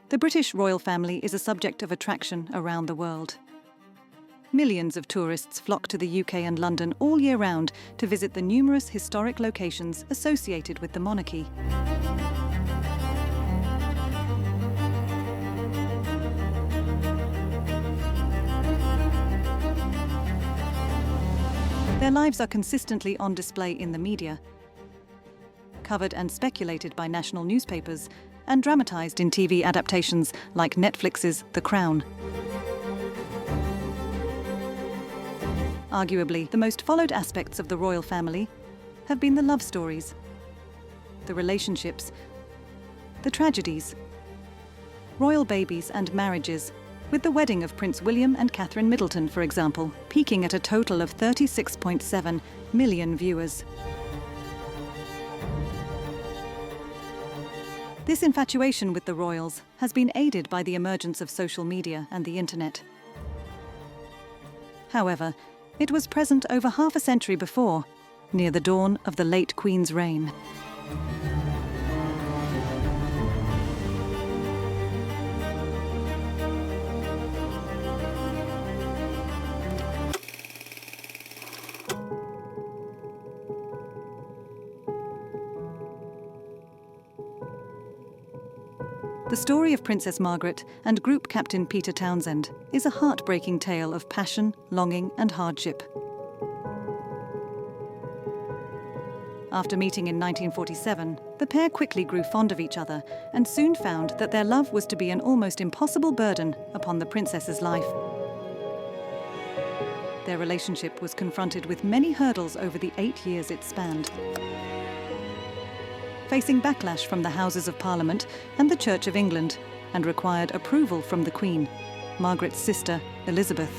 The British royal family is a subject of attraction around the world. Millions of tourists flock to the UK and London all year round to visit the numerous historic locations associated with the monarchy. Their lives are consistently on display in the media, covered and speculated by national newspapers, and dramatised in TV adaptations like Netflix's The Crown. Arguably, the most followed aspects of the royal family have been the love stories, the relationships, the tragedies, royal babies and marriages, with the wedding of Prince William and Catherine Middleton, for example, peaking at a total of 36.7 million viewers. This infatuation with the royals has been aided by the emergence of social media and the internet. However, it was present over half a century before, near the dawn of the late Queen's reign. The story of Princess Margaret and Group Captain Peter Townsend is a heartbreaking tale of passion, longing, and hardship. After meeting in 1947, the pair quickly grew fond of each other and soon found that their love was to be an almost impossible burden upon the princess's life. Their relationship was confronted with many hurdles over the 8 years it spanned. Facing backlash from the Houses of Parliament and the Church of England, and required approval from the Queen, Margaret's sister, Elizabeth.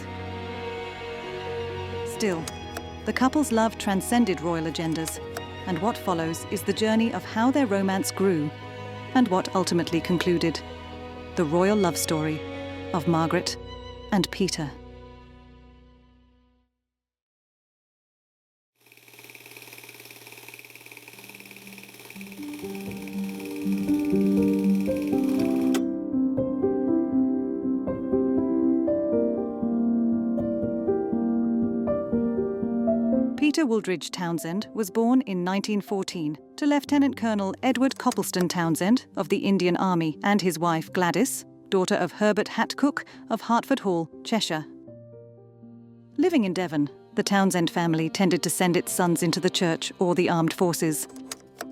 Still, the couple's love transcended royal agendas, and what follows is the journey of how their romance grew, and what ultimately concluded: the royal love story of Margaret and Peter. Peter Wooldridge Townsend was born in 1914 to Lieutenant Colonel Edward Copleston Townsend of the Indian Army and his wife Gladys, daughter of Herbert Hatcook of Hertford Hall, Cheshire. Living in Devon, the Townsend family tended to send its sons into the church or the armed forces.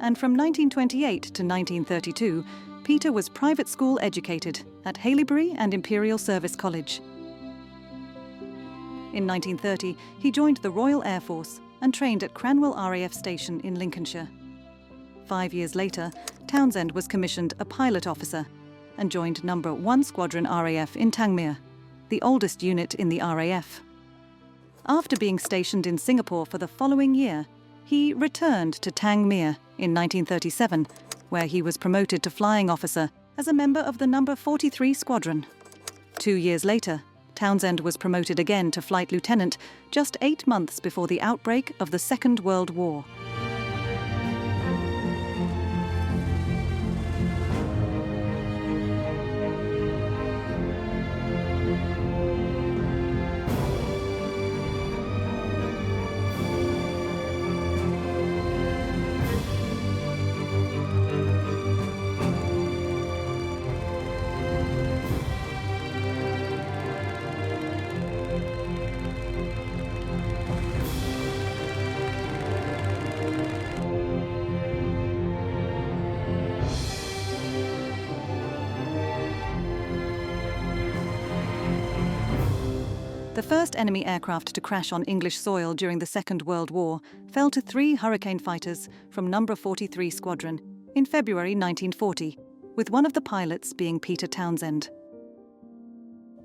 And from 1928 to 1932, Peter was private school educated at Haileybury and Imperial Service College. In 1930, he joined the Royal Air Force and trained at Cranwell RAF Station in Lincolnshire. 5 years later, Townsend was commissioned a pilot officer and joined No. 1 Squadron RAF in Tangmere, the oldest unit in the RAF. After being stationed in Singapore for the following year, he returned to Tangmere in 1937, where he was promoted to flying officer as a member of the No. 43 Squadron. 2 years later, Townsend was promoted again to flight lieutenant just 8 months before the outbreak of the Second World War. The first enemy aircraft to crash on English soil during the Second World War fell to 3 Hurricane fighters from No. 43 Squadron in February 1940, with one of the pilots being Peter Townsend.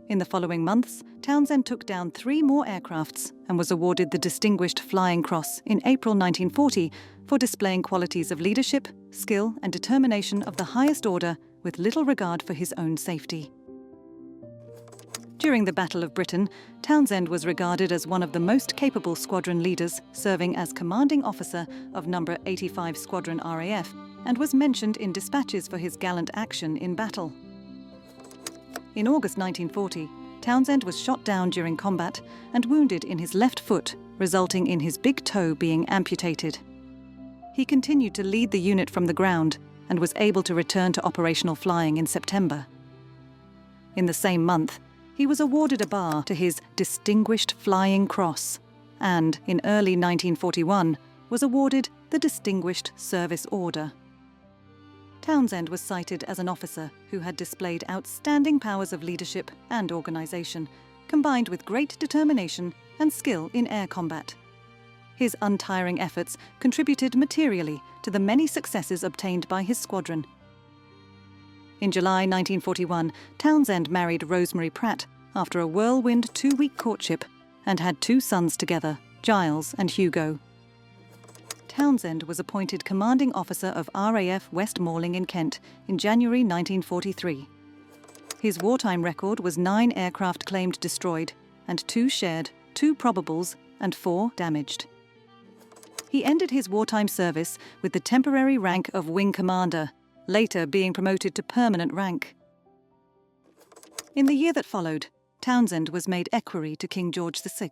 In the following months, Townsend took down 3 more aircrafts and was awarded the Distinguished Flying Cross in April 1940 for displaying qualities of leadership, skill and determination of the highest order with little regard for his own safety. During the Battle of Britain, Townsend was regarded as one of the most capable squadron leaders, serving as commanding officer of No. 85 Squadron RAF, and was mentioned in dispatches for his gallant action in battle. In August 1940, Townsend was shot down during combat and wounded in his left foot, resulting in his big toe being amputated. He continued to lead the unit from the ground and was able to return to operational flying in September. In the same month, he was awarded a bar to his Distinguished Flying Cross and, in early 1941, was awarded the Distinguished Service Order. Townsend was cited as an officer who had displayed outstanding powers of leadership and organisation, combined with great determination and skill in air combat. His untiring efforts contributed materially to the many successes obtained by his squadron. In July 1941, Townsend married Rosemary Pratt after a whirlwind 2-week courtship and had 2 sons together, Giles and Hugo. Townsend was appointed commanding officer of RAF West Malling in Kent in January 1943. His wartime record was 9 aircraft claimed destroyed and 2 shared, 2 probables and 4 damaged. He ended his wartime service with the temporary rank of Wing Commander, later being promoted to permanent rank. In the year that followed, Townsend was made equerry to King George VI.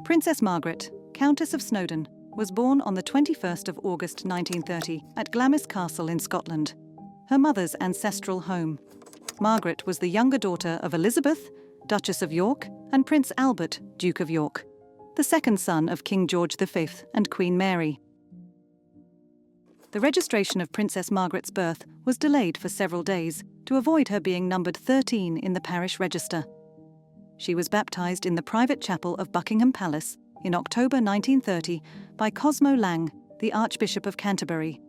Princess Margaret, Countess of Snowdon, was born on the 21st of August 1930 at Glamis Castle in Scotland, her mother's ancestral home. Margaret was the younger daughter of Elizabeth, Duchess of York, and Prince Albert, Duke of York, the second son of King George V and Queen Mary. The registration of Princess Margaret's birth was delayed for several days to avoid her being numbered 13 in the parish register. She was baptised in the private chapel of Buckingham Palace in October 1930 by Cosmo Lang, the Archbishop of Canterbury.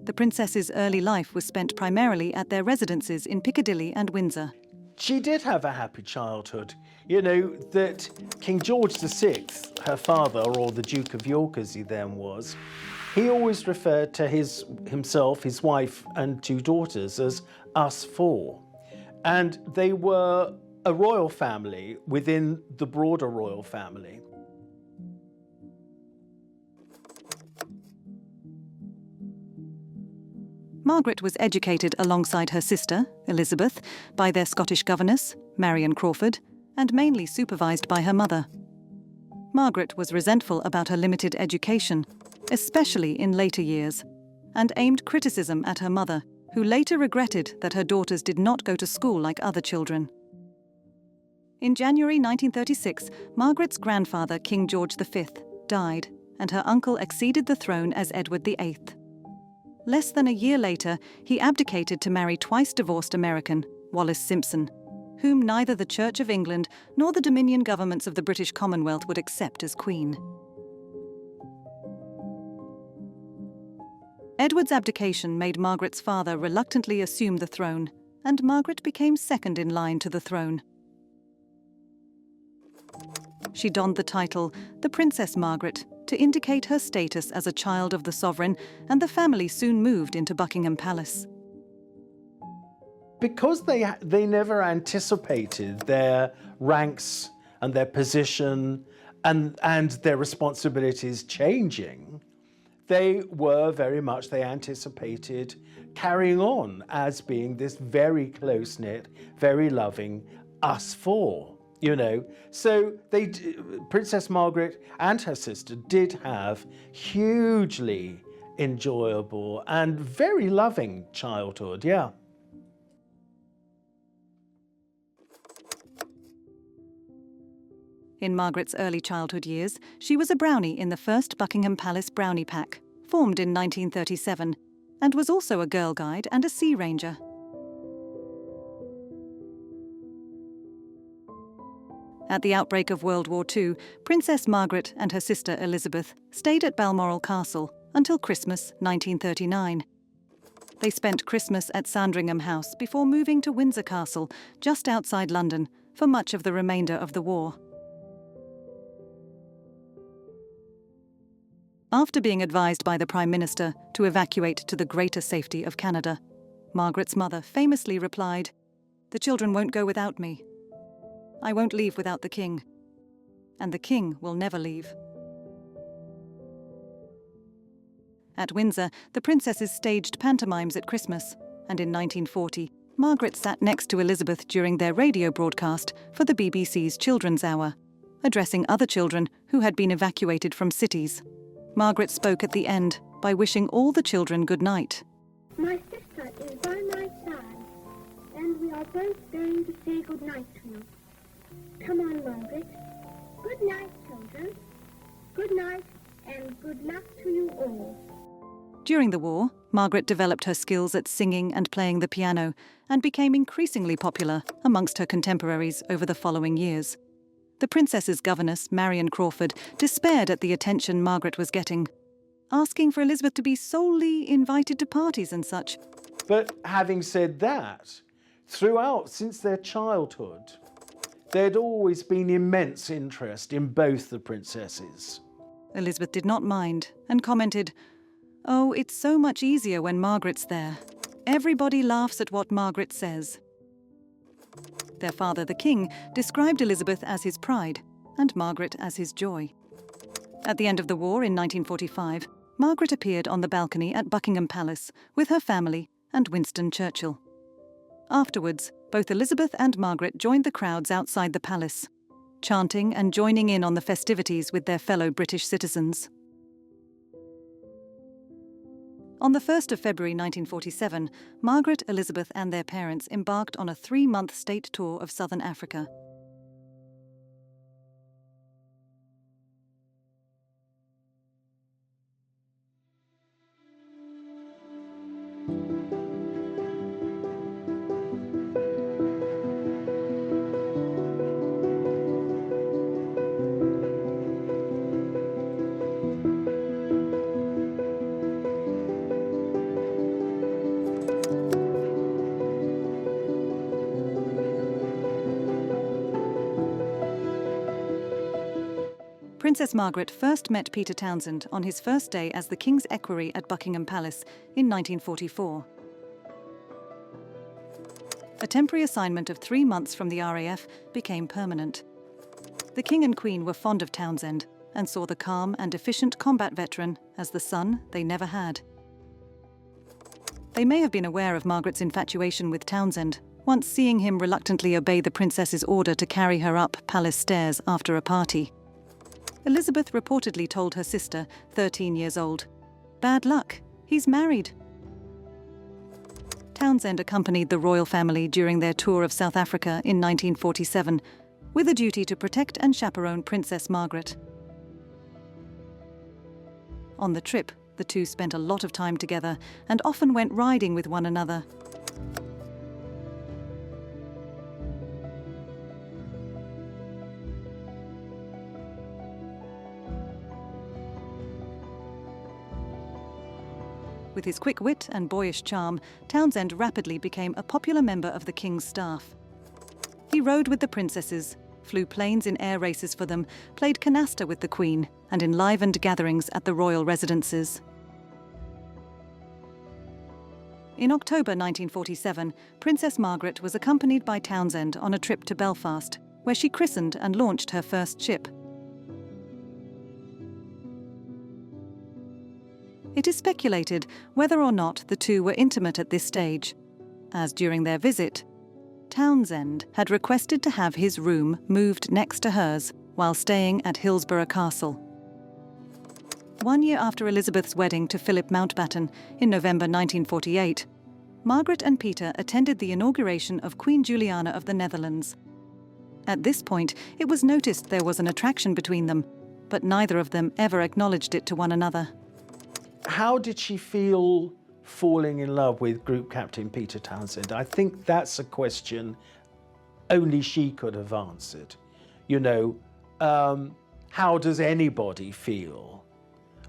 The princess's early life was spent primarily at their residences in Piccadilly and Windsor. She did have a happy childhood. You know, that King George VI, her father, or the Duke of York as he then was, he always referred to himself, his wife and 2 daughters as us 4. And they were a royal family within the broader royal family. Margaret was educated alongside her sister, Elizabeth, by their Scottish governess, Marion Crawford, and mainly supervised by her mother. Margaret was resentful about her limited education, especially in later years, and aimed criticism at her mother, who later regretted that her daughters did not go to school like other children. In January 1936, Margaret's grandfather, King George V, died, and her uncle acceded the throne as Edward VIII. Less than a year later, he abdicated to marry twice-divorced American, Wallis Simpson, whom neither the Church of England nor the Dominion governments of the British Commonwealth would accept as queen. Edward's abdication made Margaret's father reluctantly assume the throne, and Margaret became second in line to the throne. She donned the title, the Princess Margaret, to indicate her status as a child of the sovereign, and the family soon moved into Buckingham Palace. Because they never anticipated their ranks and their position and their responsibilities changing, they anticipated carrying on as being this very close-knit, very loving us 4. You know, so Princess Margaret and her sister did have hugely enjoyable and very loving childhood, yeah. In Margaret's early childhood years, she was a brownie in the first Buckingham Palace Brownie Pack, formed in 1937, and was also a Girl Guide and a Sea Ranger. At the outbreak of World War II, Princess Margaret and her sister Elizabeth stayed at Balmoral Castle until Christmas 1939. They spent Christmas at Sandringham House before moving to Windsor Castle, just outside London, for much of the remainder of the war. After being advised by the Prime Minister to evacuate to the greater safety of Canada, Margaret's mother famously replied, "The children won't go without me. I won't leave without the King. And the King will never leave." At Windsor, the princesses staged pantomimes at Christmas, and in 1940, Margaret sat next to Elizabeth during their radio broadcast for the BBC's Children's Hour, addressing other children who had been evacuated from cities. Margaret spoke at the end by wishing all the children good night. "My sister is by my side, and we are both going to say good night to you. Come on, Margaret. Good night, children. Good night, and good luck to you all." During the war, Margaret developed her skills at singing and playing the piano and became increasingly popular amongst her contemporaries over the following years. The princess's governess, Marion Crawford, despaired at the attention Margaret was getting, asking for Elizabeth to be solely invited to parties and such. But having said that, throughout, since their childhood, there'd always been immense interest in both the princesses. Elizabeth did not mind and commented, "Oh, it's so much easier when Margaret's there. Everybody laughs at what Margaret says." Their father, the King, described Elizabeth as his pride and Margaret as his joy. At the end of the war in 1945, Margaret appeared on the balcony at Buckingham Palace with her family and Winston Churchill. Afterwards, both Elizabeth and Margaret joined the crowds outside the palace, chanting and joining in on the festivities with their fellow British citizens. On the 1st of February 1947, Margaret, Elizabeth and their parents embarked on a 3-month state tour of southern Africa. Princess Margaret first met Peter Townsend on his first day as the King's equerry at Buckingham Palace in 1944. A temporary assignment of 3 months from the RAF became permanent. The King and Queen were fond of Townsend and saw the calm and efficient combat veteran as the son they never had. They may have been aware of Margaret's infatuation with Townsend, once seeing him reluctantly obey the princess's order to carry her up palace stairs after a party. Elizabeth reportedly told her sister, 13 years old, "Bad luck, he's married." Townsend accompanied the royal family during their tour of South Africa in 1947, with a duty to protect and chaperone Princess Margaret. On the trip, the two spent a lot of time together and often went riding with one another. With his quick wit and boyish charm, Townsend rapidly became a popular member of the King's staff. He rode with the princesses, flew planes in air races for them, played canasta with the Queen, and enlivened gatherings at the royal residences. In October 1947, Princess Margaret was accompanied by Townsend on a trip to Belfast, where she christened and launched her first ship. It is speculated whether or not the two were intimate at this stage, as during their visit, Townsend had requested to have his room moved next to hers while staying at Hillsborough Castle. 1 year after Elizabeth's wedding to Philip Mountbatten in November 1948, Margaret and Peter attended the inauguration of Queen Juliana of the Netherlands. At this point, it was noticed there was an attraction between them, but neither of them ever acknowledged it to one another. How did she feel falling in love with Group Captain Peter Townsend? I think that's a question only she could have answered. You know, how does anybody feel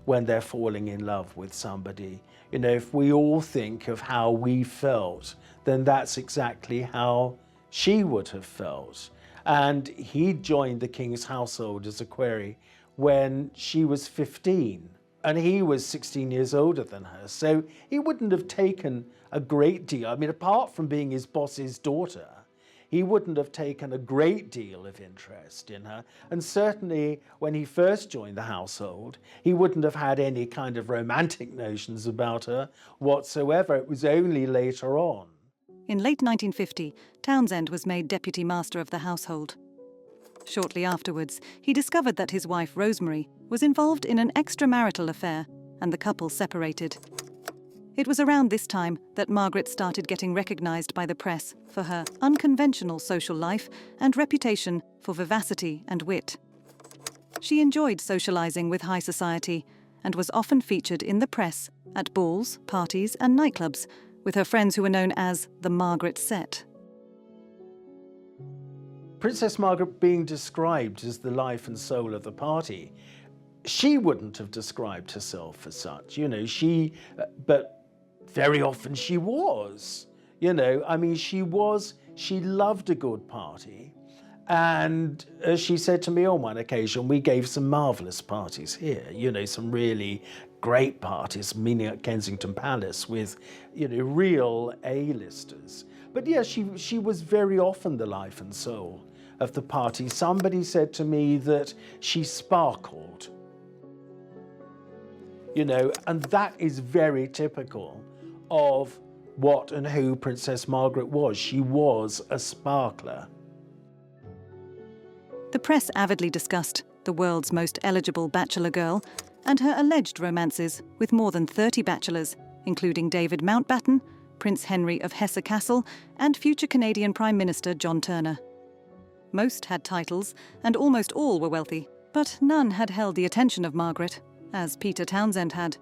when they're falling in love with somebody? You know, if we all think of how we felt, then that's exactly how she would have felt. And he joined the king's household as a query when she was 15, and he was 16 years older than her. So he wouldn't have taken a great deal. I mean, apart from being his boss's daughter, he wouldn't have taken a great deal of interest in her. And certainly when he first joined the household, he wouldn't have had any kind of romantic notions about her whatsoever. It was only later on. In late 1950, Townsend was made deputy master of the household. Shortly afterwards, he discovered that his wife, Rosemary, was involved in an extramarital affair, and the couple separated. It was around this time that Margaret started getting recognised by the press for her unconventional social life and reputation for vivacity and wit. She enjoyed socialising with high society and was often featured in the press, at balls, parties and nightclubs, with her friends who were known as the Margaret set. Princess Margaret being described as the life and soul of the party, she wouldn't have described herself as such, you know, but very often she was, you know, I mean, she loved a good party. And as she said to me on one occasion, we gave some marvellous parties here, you know, some really great parties, meaning at Kensington Palace with, you know, real A-listers. But yeah, she was very often the life and soul of the party. Somebody said to me that she sparkled, you know, and that is very typical of what and who Princess Margaret was. She was a sparkler. The press avidly discussed the world's most eligible bachelor girl and her alleged romances with more than 30 bachelors, including David Mountbatten, Prince Henry of Hesse Castle, and future Canadian Prime Minister John Turner. Most had titles, and almost all were wealthy, but none had held the attention of Margaret, as Peter Townsend had.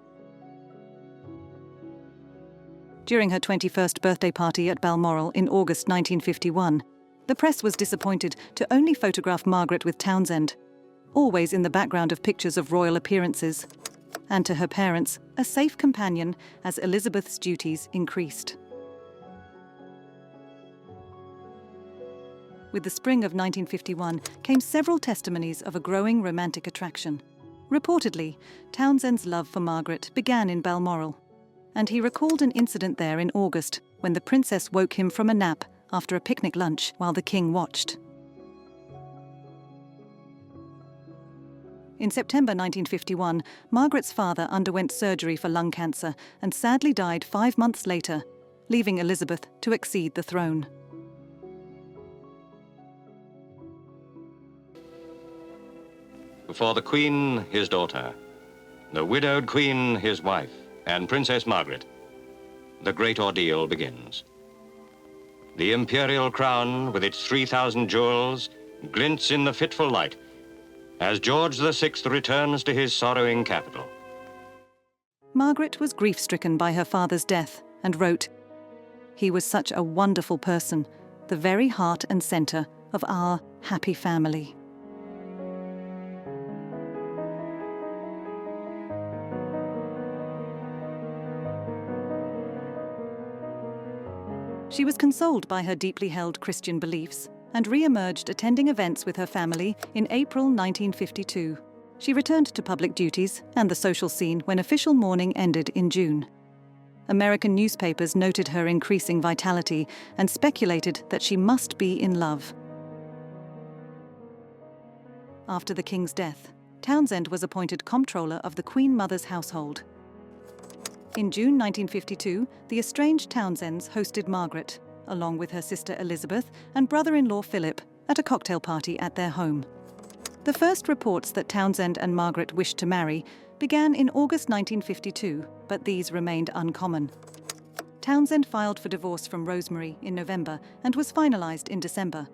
During her 21st birthday party at Balmoral in August 1951, the press was disappointed to only photograph Margaret with Townsend, always in the background of pictures of royal appearances, and to her parents, a safe companion as Elizabeth's duties increased. With the spring of 1951 came several testimonies of a growing romantic attraction. Reportedly, Townsend's love for Margaret began in Balmoral, and he recalled an incident there in August when the princess woke him from a nap after a picnic lunch while the king watched. In September 1951, Margaret's father underwent surgery for lung cancer and sadly died 5 months later, leaving Elizabeth to accede the throne. For the Queen, his daughter, the widowed Queen, his wife, and Princess Margaret, the great ordeal begins. The imperial crown, with its 3,000 jewels, glints in the fitful light as George VI returns to his sorrowing capital. Margaret was grief-stricken by her father's death and wrote, "He was such a wonderful person, the very heart and centre of our happy family." She was consoled by her deeply held Christian beliefs and re-emerged attending events with her family in April 1952. She returned to public duties and the social scene when official mourning ended in June. American newspapers noted her increasing vitality and speculated that she must be in love. After the king's death, Townsend was appointed comptroller of the Queen Mother's household. In June 1952, the estranged Townsends hosted Margaret, along with her sister Elizabeth and brother-in-law Philip, at a cocktail party at their home. The first reports that Townsend and Margaret wished to marry began in August 1952, but these remained uncommon. Townsend filed for divorce from Rosemary in November and was finalised in December.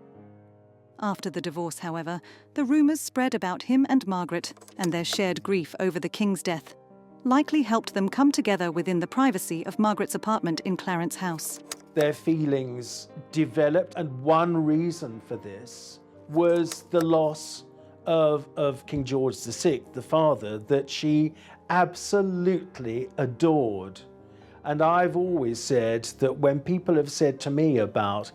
After the divorce, however, the rumours spread about him and Margaret, and their shared grief over the king's death likely helped them come together within the privacy of Margaret's apartment in Clarence House. Their feelings developed, and one reason for this was the loss of King George VI, the father, that she absolutely adored And I've always said that when people have said to me about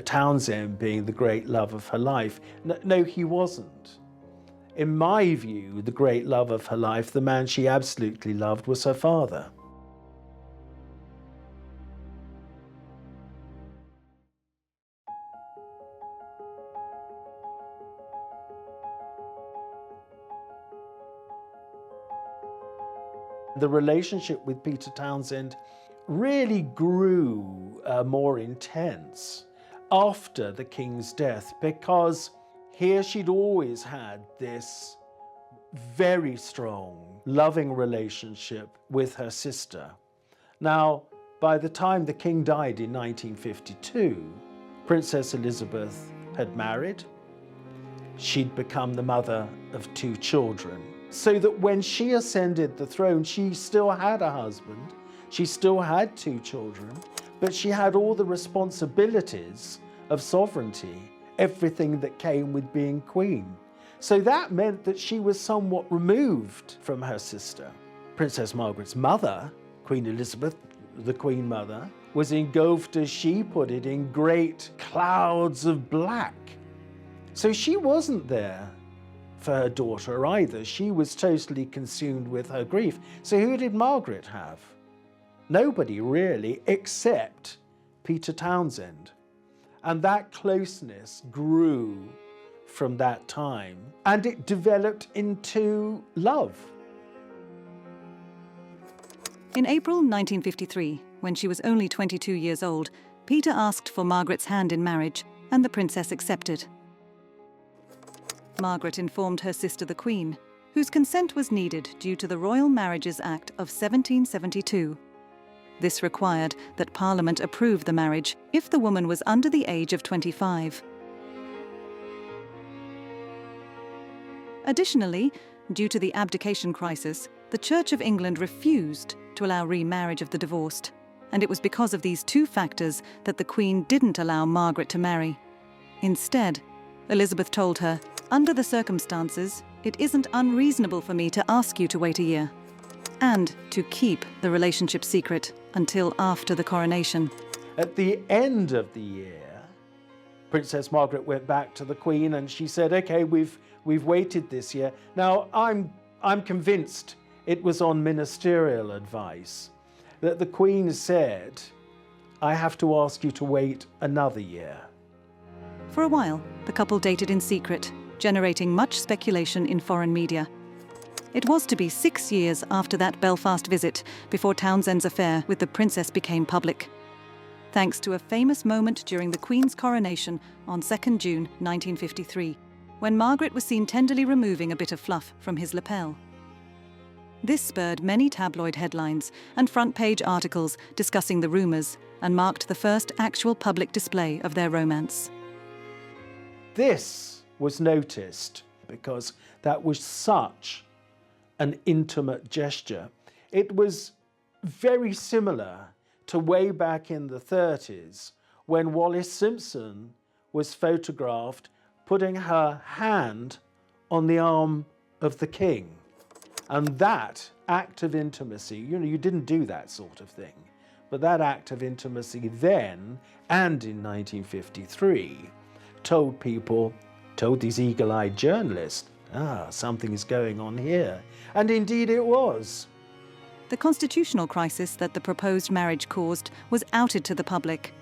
Townsend being the great love of her life, no, he wasn't. In my view, the great love of her life, the man she absolutely loved, was her father. The relationship with Peter Townsend really grew more intense after the king's death, because here she'd always had this very strong, loving relationship with her sister. Now, by the time the king died in 1952, Princess Elizabeth had married. She'd become the mother of 2 children. So that when she ascended the throne, she still had a husband, she still had 2 children, but she had all the responsibilities of sovereignty, everything that came with being queen. So that meant that she was somewhat removed from her sister. Princess Margaret's mother, Queen Elizabeth, the Queen Mother, was engulfed, as she put it, in great clouds of black. So she wasn't there for her daughter either. She was totally consumed with her grief. So who did Margaret have? Nobody really, except Peter Townsend. And that closeness grew from that time, and it developed into love. In April 1953, when she was only 22 years old, Peter asked for Margaret's hand in marriage, and the princess accepted. Margaret informed her sister the Queen, whose consent was needed due to the Royal Marriages Act of 1772. This required that Parliament approve the marriage if the woman was under the age of 25. Additionally, due to the abdication crisis, the Church of England refused to allow remarriage of the divorced, and it was because of these 2 factors that the Queen didn't allow Margaret to marry. Instead, Elizabeth told her, "Under the circumstances, it isn't unreasonable for me to ask you to wait a year, and to keep the relationship secret until after the coronation." At the end of the year, Princess Margaret went back to the Queen and she said, "Okay, we've waited this year." Now, I'm convinced it was on ministerial advice that the Queen said, "I have to ask you to wait another year." For a while, the couple dated in secret, generating much speculation in foreign media. It was to be 6 years after that Belfast visit before Townsend's affair with the princess became public, thanks to a famous moment during the Queen's coronation on 2nd June 1953, when Margaret was seen tenderly removing a bit of fluff from his lapel. This spurred many tabloid headlines and front-page articles discussing the rumours, and marked the first actual public display of their romance. This was noticed because that was such an intimate gesture. It was very similar to way back in the 30s when Wallis Simpson was photographed putting her hand on the arm of the king. And that act of intimacy, you didn't do that sort of thing, but that act of intimacy then and in 1953 told these eagle-eyed journalists, something is going on here. And indeed it was. The constitutional crisis that the proposed marriage caused was outed to the public.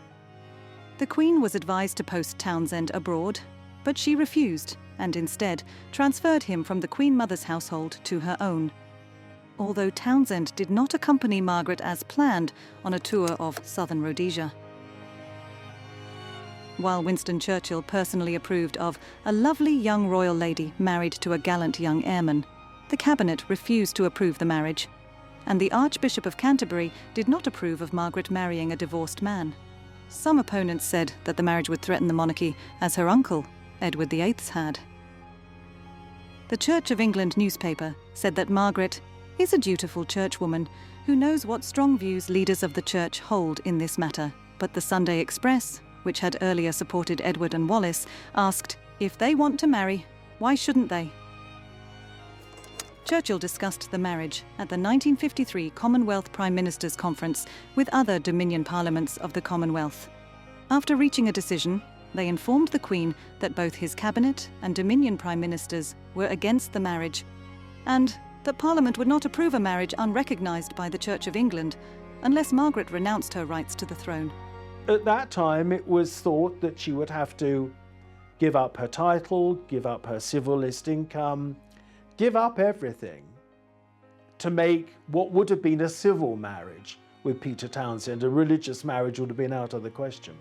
The Queen was advised to post Townsend abroad, but she refused and instead transferred him from the Queen Mother's household to her own. Although Townsend did not accompany Margaret as planned on a tour of southern Rhodesia. While Winston Churchill personally approved of a lovely young royal lady married to a gallant young airman, the cabinet refused to approve the marriage, and the Archbishop of Canterbury did not approve of Margaret marrying a divorced man. Some opponents said that the marriage would threaten the monarchy, as her uncle, Edward VIII, had. The Church of England newspaper said that Margaret is a dutiful churchwoman who knows what strong views leaders of the church hold in this matter, but the Sunday Express, which had earlier supported Edward and Wallis, asked, if they want to marry, why shouldn't they? Churchill discussed the marriage at the 1953 Commonwealth Prime Ministers' Conference with other Dominion parliaments of the Commonwealth. After reaching a decision, they informed the Queen that both his cabinet and Dominion Prime Ministers were against the marriage, and that Parliament would not approve a marriage unrecognised by the Church of England unless Margaret renounced her rights to the throne. At that time, it was thought that she would have to give up her title, give up her civil list income, give up everything to make what would have been a civil marriage with Peter Townsend. A religious marriage would have been out of the question.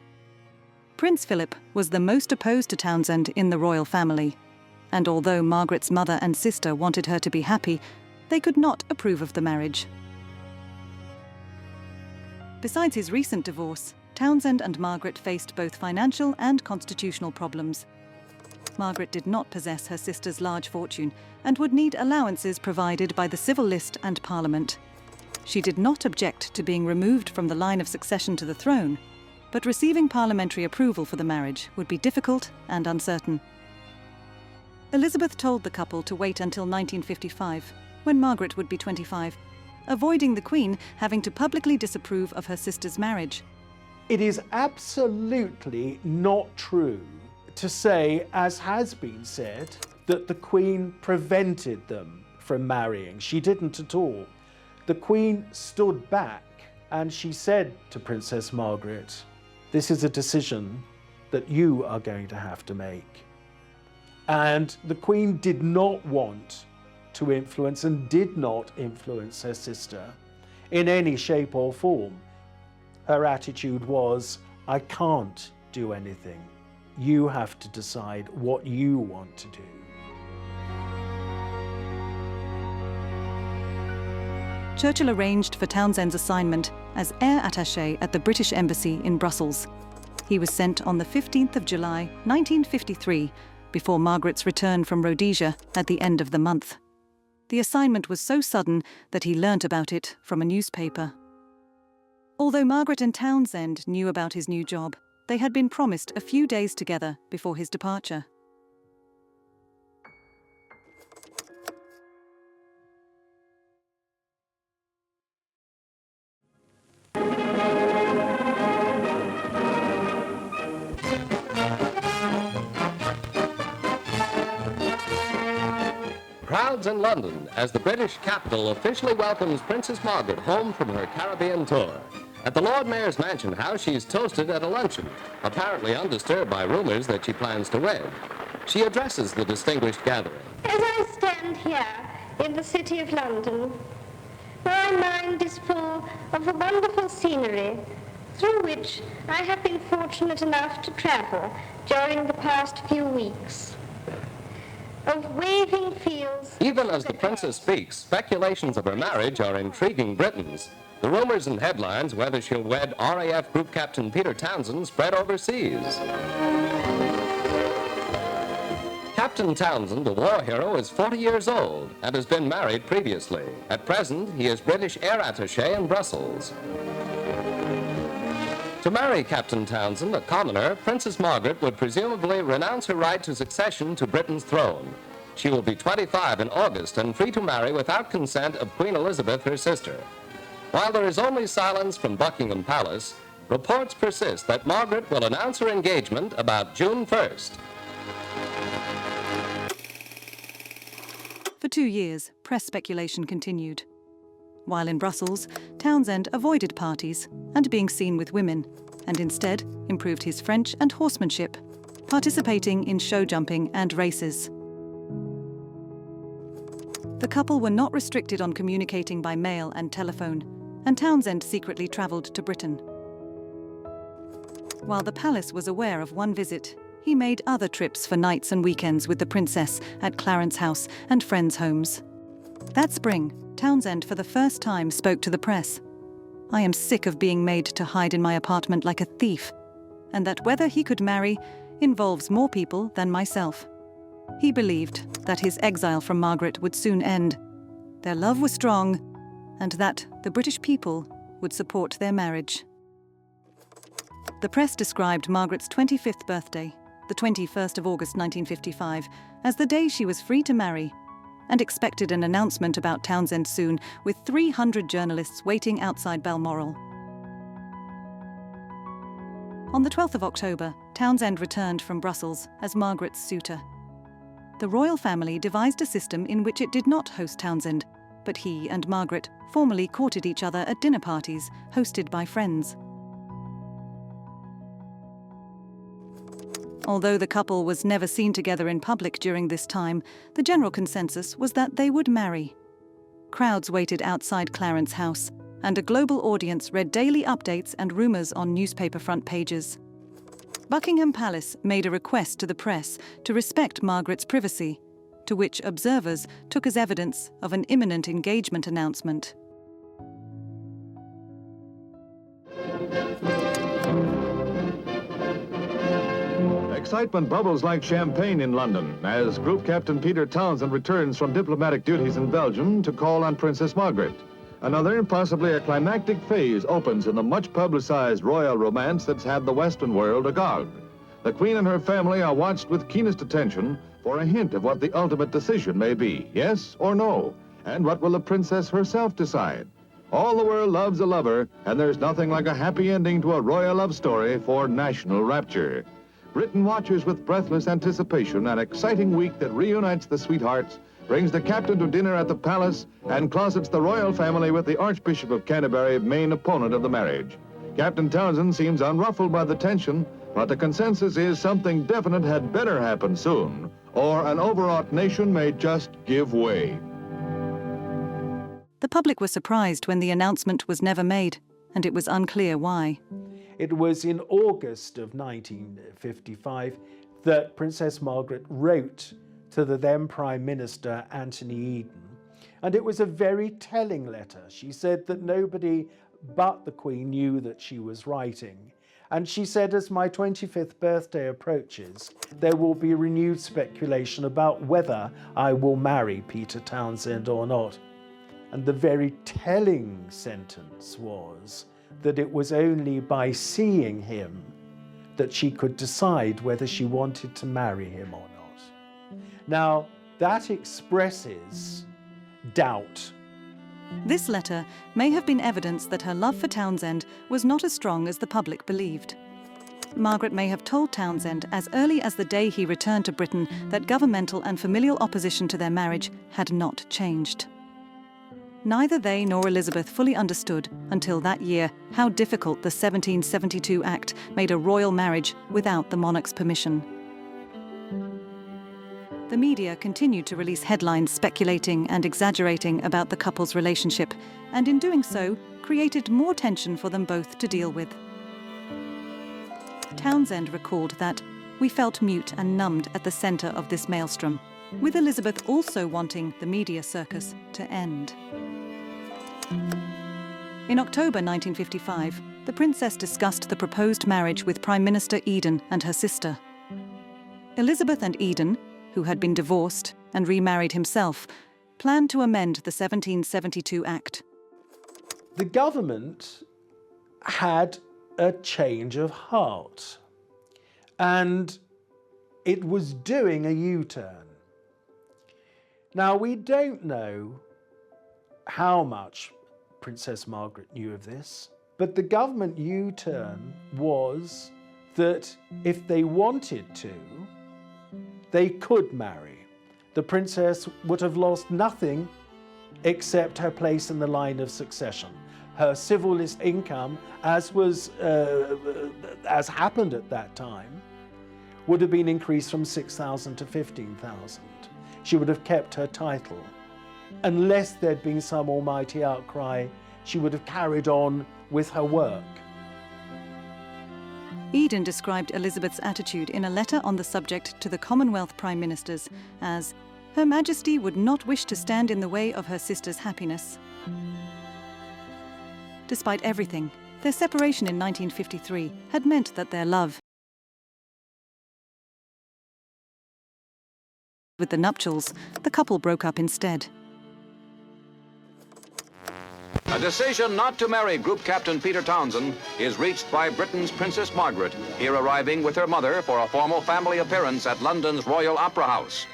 Prince Philip was the most opposed to Townsend in the royal family, and although Margaret's mother and sister wanted her to be happy, they could not approve of the marriage. Besides his recent divorce, Townsend and Margaret faced both financial and constitutional problems. Margaret did not possess her sister's large fortune and would need allowances provided by the civil list and Parliament. She did not object to being removed from the line of succession to the throne, but receiving parliamentary approval for the marriage would be difficult and uncertain. Elizabeth told the couple to wait until 1955, when Margaret would be 25, avoiding the Queen having to publicly disapprove of her sister's marriage. It is absolutely not true to say, as has been said, that the Queen prevented them from marrying. She didn't at all. The Queen stood back and she said to Princess Margaret, "This is a decision that you are going to have to make." And the Queen did not want to influence and did not influence her sister in any shape or form. Her attitude was, "I can't do anything. You have to decide what you want to do." Churchill arranged for Townsend's assignment as air attaché at the British Embassy in Brussels. He was sent on the 15th of July, 1953, before Margaret's return from Rhodesia at the end of the month. The assignment was so sudden that he learnt about it from a newspaper. Although Margaret and Townsend knew about his new job, they had been promised a few days together before his departure. Crowds in London as the British capital officially welcomes Princess Margaret home from her Caribbean tour. At the Lord Mayor's Mansion House, she's toasted at a luncheon, apparently undisturbed by rumors that she plans to wed. She addresses the distinguished gathering. As I stand here in the city of London, my mind is full of the wonderful scenery through which I have been fortunate enough to travel during the past few weeks. Of waving fields. Even as the princess speaks, speculations of her marriage are intriguing Britons. The rumors and headlines whether she'll wed RAF Group Captain Peter Townsend spread overseas. Captain Townsend, the war hero, is 40 years old and has been married previously. At present, he is British air attaché in Brussels. To marry Captain Townsend, a commoner, Princess Margaret would presumably renounce her right to succession to Britain's throne. She will be 25 in August and free to marry without consent of Queen Elizabeth, her sister. While there is only silence from Buckingham Palace, reports persist that Margaret will announce her engagement about June 1st. For 2 years, press speculation continued. While in Brussels, Townsend avoided parties and being seen with women, and instead improved his French and horsemanship, participating in show jumping and races. The couple were not restricted on communicating by mail and telephone, and Townsend secretly travelled to Britain. While the palace was aware of one visit, he made other trips for nights and weekends with the princess at Clarence House and friends' homes. That spring, Townsend for the first time spoke to the press. "I am sick of being made to hide in my apartment like a thief, and that whether he could marry involves more people than myself." He believed that his exile from Margaret would soon end. Their love was strong, and that the British people would support their marriage. The press described Margaret's 25th birthday, the 21st of August 1955, as the day she was free to marry, and expected an announcement about Townsend soon, with 300 journalists waiting outside Balmoral. On the 12th of October, Townsend returned from Brussels as Margaret's suitor. The royal family devised a system in which it did not host Townsend, but he and Margaret formally courted each other at dinner parties hosted by friends. Although the couple was never seen together in public during this time, the general consensus was that they would marry. Crowds waited outside Clarence House, and a global audience read daily updates and rumours on newspaper front pages. Buckingham Palace made a request to the press to respect Margaret's privacy, to which observers took as evidence of an imminent engagement announcement. Excitement bubbles like champagne in London as Group Captain Peter Townsend returns from diplomatic duties in Belgium to call on Princess Margaret. Another, possibly a climactic phase, opens in the much-publicized royal romance that's had the Western world agog. The Queen and her family are watched with keenest attention for a hint of what the ultimate decision may be, yes or no, and what will the princess herself decide. All the world loves a lover, and there's nothing like a happy ending to a royal love story for national rapture. Britain watches with breathless anticipation an exciting week that reunites the sweethearts, brings the captain to dinner at the palace, and closets the royal family with the Archbishop of Canterbury, main opponent of the marriage. Captain Townsend seems unruffled by the tension, but the consensus is something definite had better happen soon, or an overwrought nation may just give way. The public was surprised when the announcement was never made, and it was unclear why. It was in August of 1955 that Princess Margaret wrote to the then Prime Minister Anthony Eden, and it was a very telling letter. She said that nobody but the Queen knew that she was writing, and she said, as my 25th birthday approaches, there will be renewed speculation about whether I will marry Peter Townsend or not. And the very telling sentence was that it was only by seeing him that she could decide whether she wanted to marry him or not. Now, that expresses doubt. This letter may have been evidence that her love for Townsend was not as strong as the public believed. Margaret may have told Townsend as early as the day he returned to Britain that governmental and familial opposition to their marriage had not changed. Neither they nor Elizabeth fully understood until that year how difficult the 1772 Act made a royal marriage without the monarch's permission. The media continued to release headlines speculating and exaggerating about the couple's relationship, and in doing so, created more tension for them both to deal with. Townsend recalled that, "We felt mute and numbed at the centre of this maelstrom," with Elizabeth also wanting the media circus to end. In October 1955, the princess discussed the proposed marriage with Prime Minister Eden and her sister. Elizabeth and Eden, who had been divorced and remarried himself, planned to amend the 1772 Act. The government had a change of heart, and it was doing a U-turn. Now, we don't know how much Princess Margaret knew of this, but the government U-turn was that if they wanted to, they could marry. The princess would have lost nothing except her place in the line of succession. Her civil list income, as happened at that time, would have been increased from 6,000 to 15,000. She would have kept her title. Unless there'd been some almighty outcry, she would have carried on with her work. Eden described Elizabeth's attitude in a letter on the subject to the Commonwealth Prime Ministers as, "Her Majesty would not wish to stand in the way of her sister's happiness." Despite everything, their separation in 1953 had meant that their love, with the nuptials, the couple broke up instead. A decision not to marry Group Captain Peter Townsend is reached by Britain's Princess Margaret, here arriving with her mother for a formal family appearance at London's Royal Opera House.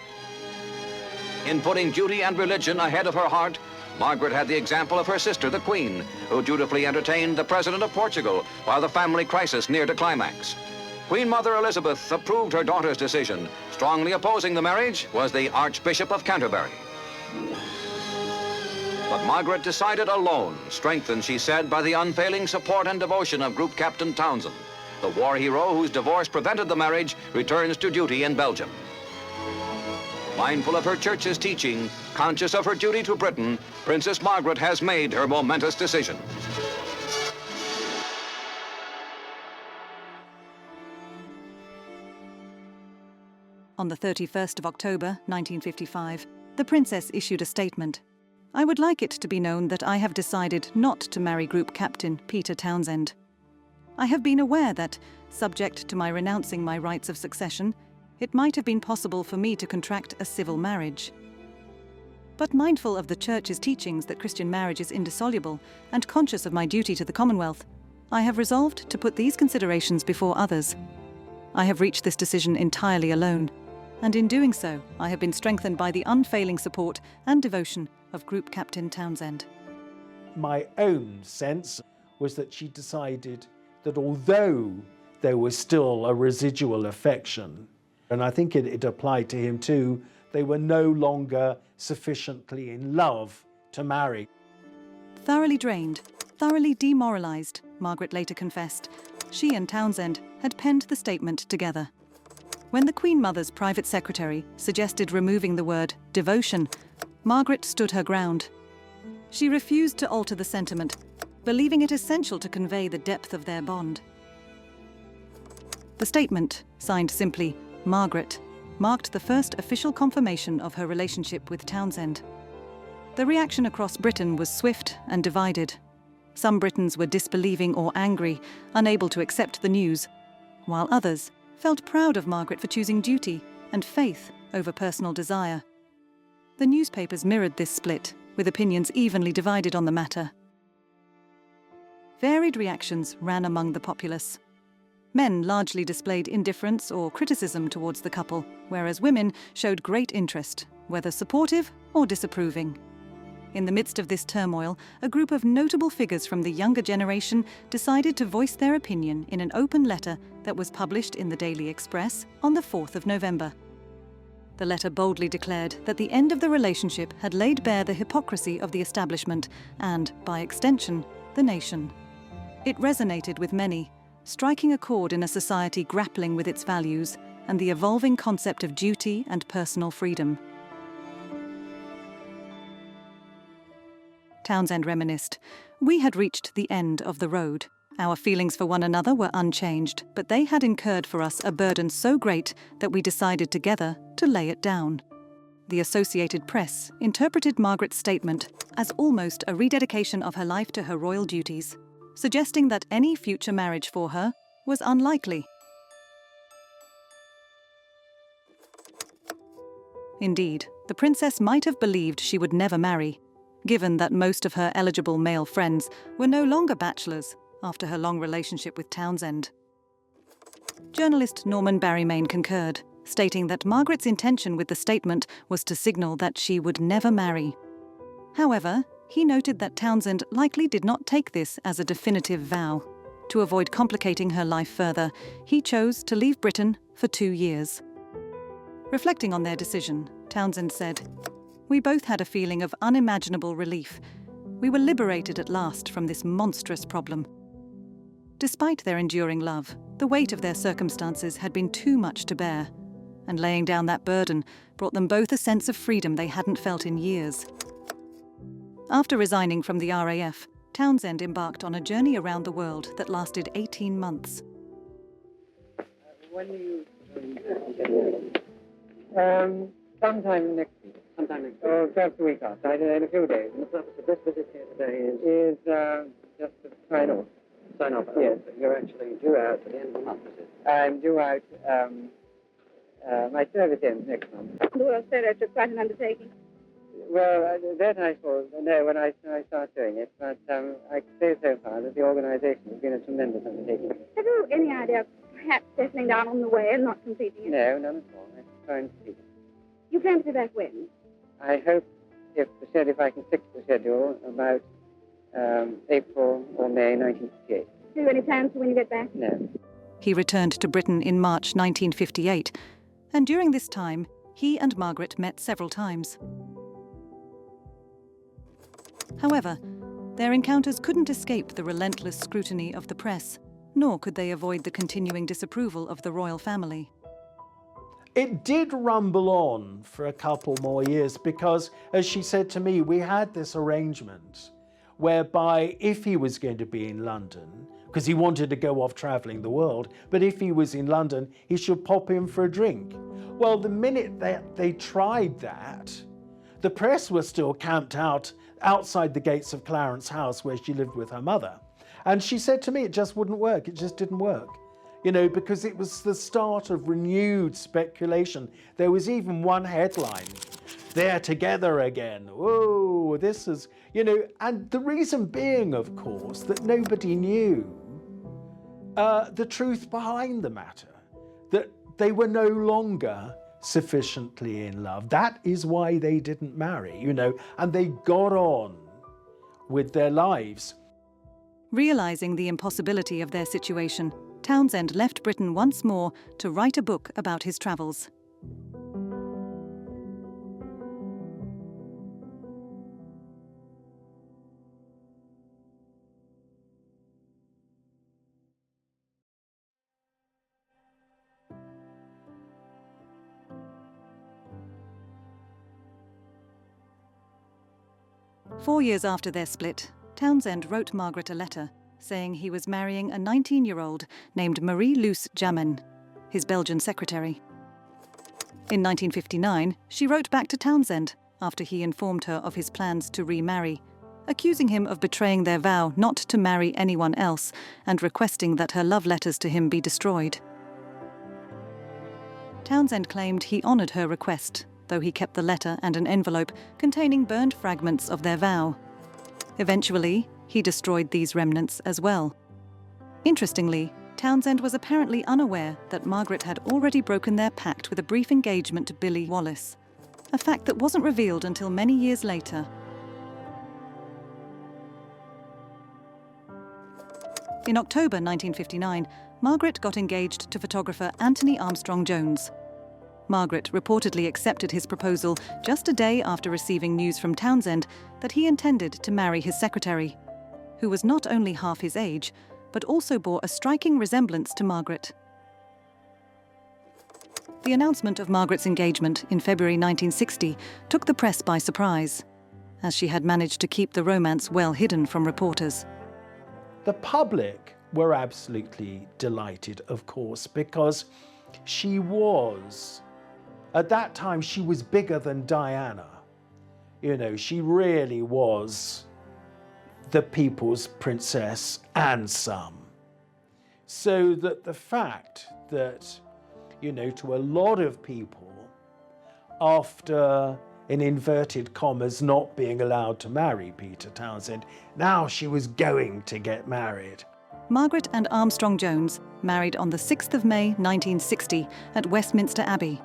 In putting duty and religion ahead of her heart, Margaret had the example of her sister, the Queen, who dutifully entertained the President of Portugal while the family crisis neared a climax. Queen Mother Elizabeth approved her daughter's decision. Strongly opposing the marriage was the Archbishop of Canterbury. But Margaret decided alone, strengthened, she said, by the unfailing support and devotion of Group Captain Townsend. The war hero whose divorce prevented the marriage returns to duty in Belgium. Mindful of her church's teaching, conscious of her duty to Britain, Princess Margaret has made her momentous decision. On the 31st of October, 1955, the Princess issued a statement. "I would like it to be known that I have decided not to marry Group Captain Peter Townsend. I have been aware that, subject to my renouncing my rights of succession, it might have been possible for me to contract a civil marriage. But mindful of the Church's teachings that Christian marriage is indissoluble and conscious of my duty to the Commonwealth, I have resolved to put these considerations before others. I have reached this decision entirely alone, and in doing so, I have been strengthened by the unfailing support and devotion of Group Captain Townsend." My own sense was that she decided that although there was still a residual affection, and I think it applied to him too, they were no longer sufficiently in love to marry. Thoroughly drained, thoroughly demoralised, Margaret later confessed, she and Townsend had penned the statement together. When the Queen Mother's private secretary suggested removing the word devotion, Margaret stood her ground. She refused to alter the sentiment, believing it essential to convey the depth of their bond. The statement, signed simply Margaret, marked the first official confirmation of her relationship with Townsend. The reaction across Britain was swift and divided. Some Britons were disbelieving or angry, unable to accept the news, while others felt proud of Margaret for choosing duty and faith over personal desire. The newspapers mirrored this split, with opinions evenly divided on the matter. Varied reactions ran among the populace. Men largely displayed indifference or criticism towards the couple, whereas women showed great interest, whether supportive or disapproving. In the midst of this turmoil, a group of notable figures from the younger generation decided to voice their opinion in an open letter that was published in the Daily Express on the 4th of November. The letter boldly declared that the end of the relationship had laid bare the hypocrisy of the establishment and, by extension, the nation. It resonated with many, striking a chord in a society grappling with its values and the evolving concept of duty and personal freedom. Townsend reminisced, "We had reached the end of the road. Our feelings for one another were unchanged, but they had incurred for us a burden so great that we decided together to lay it down." The Associated Press interpreted Margaret's statement as almost a rededication of her life to her royal duties, suggesting that any future marriage for her was unlikely. Indeed, the princess might have believed she would never marry, given that most of her eligible male friends were no longer bachelors after her long relationship with Townsend. Journalist Norman Barrymane concurred, stating that Margaret's intention with the statement was to signal that she would never marry. However, he noted that Townsend likely did not take this as a definitive vow. To avoid complicating her life further, he chose to leave Britain for 2 years. Reflecting on their decision, Townsend said, "We both had a feeling of unimaginable relief. We were liberated at last from this monstrous problem." Despite their enduring love, the weight of their circumstances had been too much to bear, and laying down that burden brought them both a sense of freedom they hadn't felt in years. After resigning from the RAF, Townsend embarked on a journey around the world that lasted 18 months. When do you... sometime next week. Sometime next week? Oh, perhaps a week after. In a few days. And the purpose of this visit here today is just to sign off. Sign off? Yes. You're actually due out at the end of the month, is it? I'm due out... my service ends next month. The World Fair took quite an undertaking. Well, that I suppose, no, when I start doing it, but I can say so far that the organisation has been a tremendous undertaking. Have you any idea of perhaps settling down on the way and not completing it? No, none at all. I'm trying to see. You plan to be back when? I hope, if I can fix the schedule, about April or May 1958. Do you have any plans for when you get back? No. He returned to Britain in March 1958, and during this time, he and Margaret met several times. However, their encounters couldn't escape the relentless scrutiny of the press, nor could they avoid the continuing disapproval of the royal family. It did rumble on for a couple more years because, as she said to me, we had this arrangement whereby if he was going to be in London, because he wanted to go off travelling the world, but if he was in London, he should pop in for a drink. Well, the minute that they tried that, the press was still camped out outside the gates of Clarence House where she lived with her mother. And she said to me, it just wouldn't work. It just didn't work. You know, because it was the start of renewed speculation. There was even one headline, "They're together again." Whoa, this is, you know, and the reason being, of course, that nobody knew the truth behind the matter, that they were no longer sufficiently in love. That is why they didn't marry, you know, and they got on with their lives. Realising the impossibility of their situation, Townsend left Britain once more to write a book about his travels. Four years after their split, Townsend wrote Margaret a letter saying he was marrying a 19-year-old named Marie-Luce Jamen, his Belgian secretary. In 1959, she wrote back to Townsend after he informed her of his plans to remarry, accusing him of betraying their vow not to marry anyone else and requesting that her love letters to him be destroyed. Townsend claimed he honoured her request, though he kept the letter and an envelope containing burned fragments of their vow. Eventually, he destroyed these remnants as well. Interestingly, Townsend was apparently unaware that Margaret had already broken their pact with a brief engagement to Billy Wallace, a fact that wasn't revealed until many years later. In October 1959, Margaret got engaged to photographer Anthony Armstrong Jones. Margaret reportedly accepted his proposal just a day after receiving news from Townsend that he intended to marry his secretary, who was not only half his age, but also bore a striking resemblance to Margaret. The announcement of Margaret's engagement in February 1960 took the press by surprise, as she had managed to keep the romance well hidden from reporters. The public were absolutely delighted, of course, because she was, at that time, she was bigger than Diana. You know, she really was the people's princess and some. So that the fact that, you know, to a lot of people, after, in inverted commas, not being allowed to marry Peter Townsend, now she was going to get married. Margaret and Armstrong Jones married on the 6th of May 1960 at Westminster Abbey.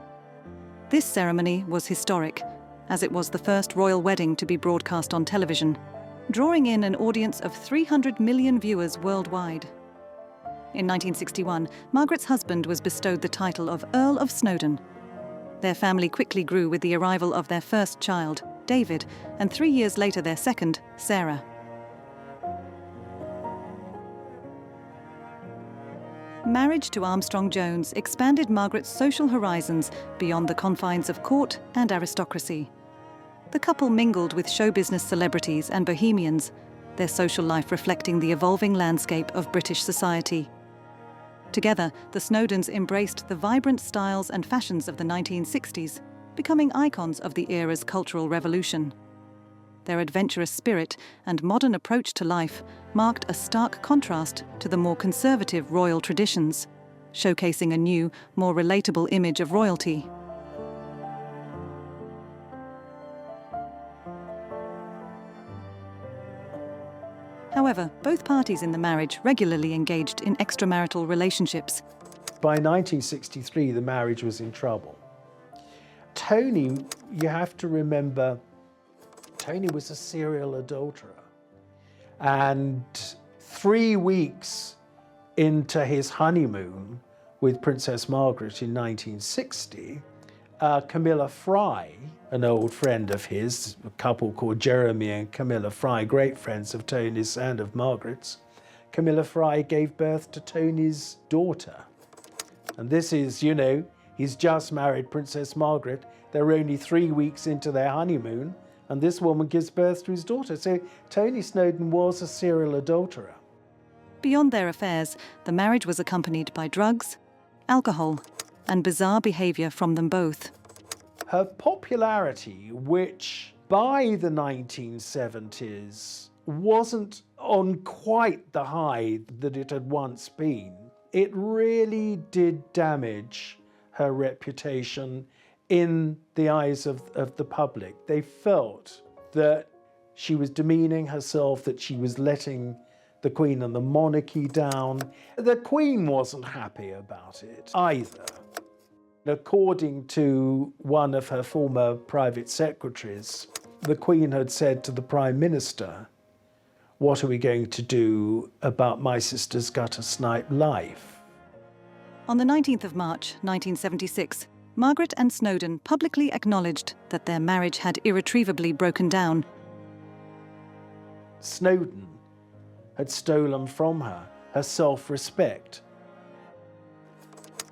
This ceremony was historic, as it was the first royal wedding to be broadcast on television, drawing in an audience of 300 million viewers worldwide. In 1961, Margaret's husband was bestowed the title of Earl of Snowdon. Their family quickly grew with the arrival of their first child, David, and 3 years later their second, Sarah. Marriage to Armstrong Jones expanded Margaret's social horizons beyond the confines of court and aristocracy. The couple mingled with show business celebrities and bohemians, their social life reflecting the evolving landscape of British society. Together, the Snowdons embraced the vibrant styles and fashions of the 1960s, becoming icons of the era's cultural revolution. Their adventurous spirit and modern approach to life marked a stark contrast to the more conservative royal traditions, showcasing a new, more relatable image of royalty. However, both parties in the marriage regularly engaged in extramarital relationships. By 1963, the marriage was in trouble. Tony, you have to remember, Tony was a serial adulterer. And 3 weeks into his honeymoon with Princess Margaret in 1960, Camilla Fry, an old friend of his, a couple called Jeremy and Camilla Fry, great friends of Tony's and of Margaret's, Camilla Fry gave birth to Tony's daughter. And this is, you know, he's just married Princess Margaret. They're only 3 weeks into their honeymoon, and this woman gives birth to his daughter. So Tony Snowdon was a serial adulterer. Beyond their affairs, the marriage was accompanied by drugs, alcohol, and bizarre behaviour from them both. Her popularity, which by the 1970s wasn't on quite the high that it had once been, it really did damage her reputation in the eyes of the public. They felt that she was demeaning herself, that she was letting the Queen and the monarchy down. The Queen wasn't happy about it either. According to one of her former private secretaries, the Queen had said to the Prime Minister, "What are we going to do about my sister's gutter-snipe life?" On the 19th of March, 1976, Margaret and Snowdon publicly acknowledged that their marriage had irretrievably broken down. Snowdon had stolen from her her self-respect,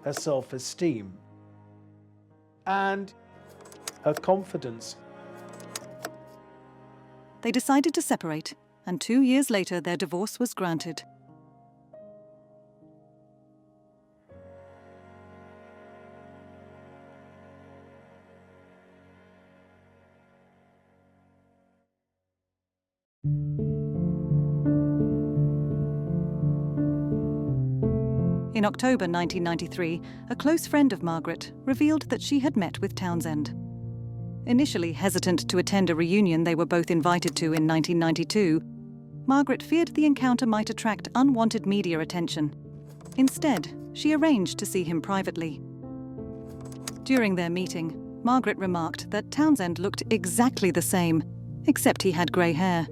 her self-esteem, and her confidence. They decided to separate, and 2 years later their divorce was granted. In October 1993, a close friend of Margaret revealed that she had met with Townsend. Initially hesitant to attend a reunion they were both invited to in 1992, Margaret feared the encounter might attract unwanted media attention. Instead, she arranged to see him privately. During their meeting, Margaret remarked that Townsend looked exactly the same, except he had grey hair.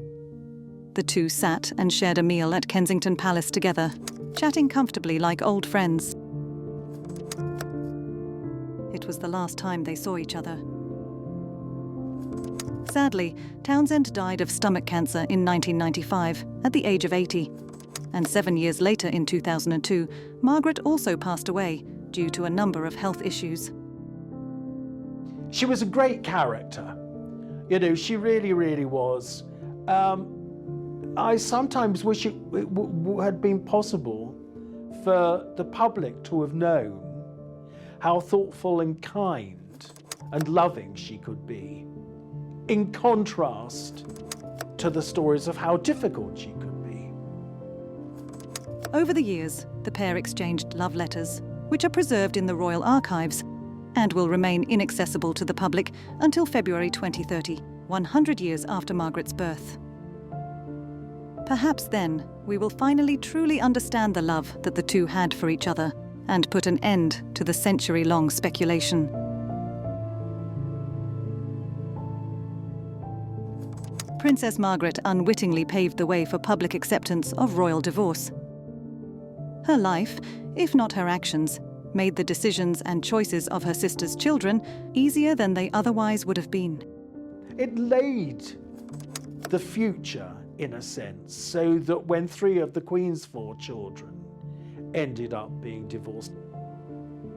The two sat and shared a meal at Kensington Palace together, chatting comfortably like old friends. It was the last time they saw each other. Sadly, Townsend died of stomach cancer in 1995 at the age of 80. And 7 years later, in 2002, Margaret also passed away due to a number of health issues. She was a great character. You know, she really, really was. I sometimes wish it had been possible for the public to have known how thoughtful and kind and loving she could be, in contrast to the stories of how difficult she could be. Over the years, the pair exchanged love letters, which are preserved in the Royal Archives and will remain inaccessible to the public until February 2030, 100 years after Margaret's birth. Perhaps then, we will finally truly understand the love that the two had for each other and put an end to the century-long speculation. Princess Margaret unwittingly paved the way for public acceptance of royal divorce. Her life, if not her actions, made the decisions and choices of her sister's children easier than they otherwise would have been. It laid the future, in a sense, so that when 3 of the Queen's 4 children ended up being divorced,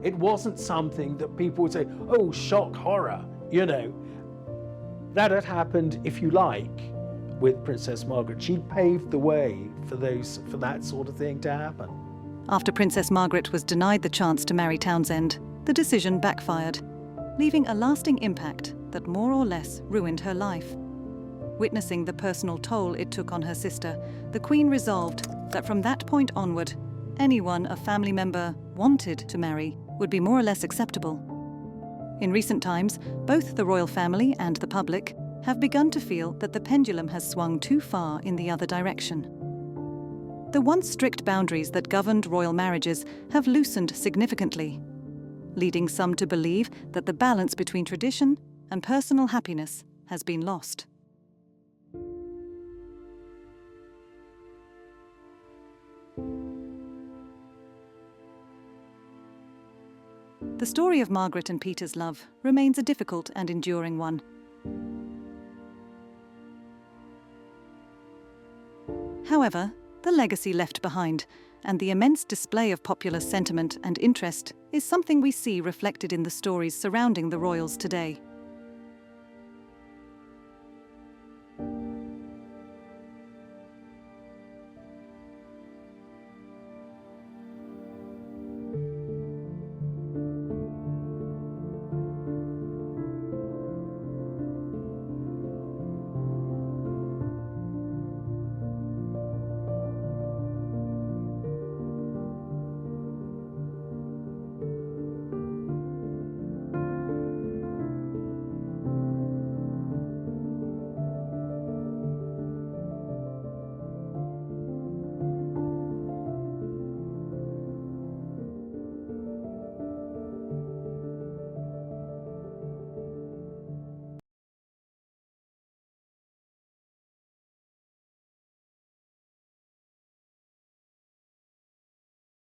it wasn't something that people would say, "Oh, shock, horror," you know. That had happened, if you like, with Princess Margaret. She'd paved the way for that sort of thing to happen. After Princess Margaret was denied the chance to marry Townsend, the decision backfired, leaving a lasting impact that more or less ruined her life. Witnessing the personal toll it took on her sister, the Queen resolved that from that point onward, anyone a family member wanted to marry would be more or less acceptable. In recent times, both the royal family and the public have begun to feel that the pendulum has swung too far in the other direction. The once strict boundaries that governed royal marriages have loosened significantly. leading some to believe that the balance between tradition and personal happiness has been lost. The story of Margaret and Peter's love remains a difficult and enduring one. However, the legacy left behind and the immense display of popular sentiment and interest is something we see reflected in the stories surrounding the royals today.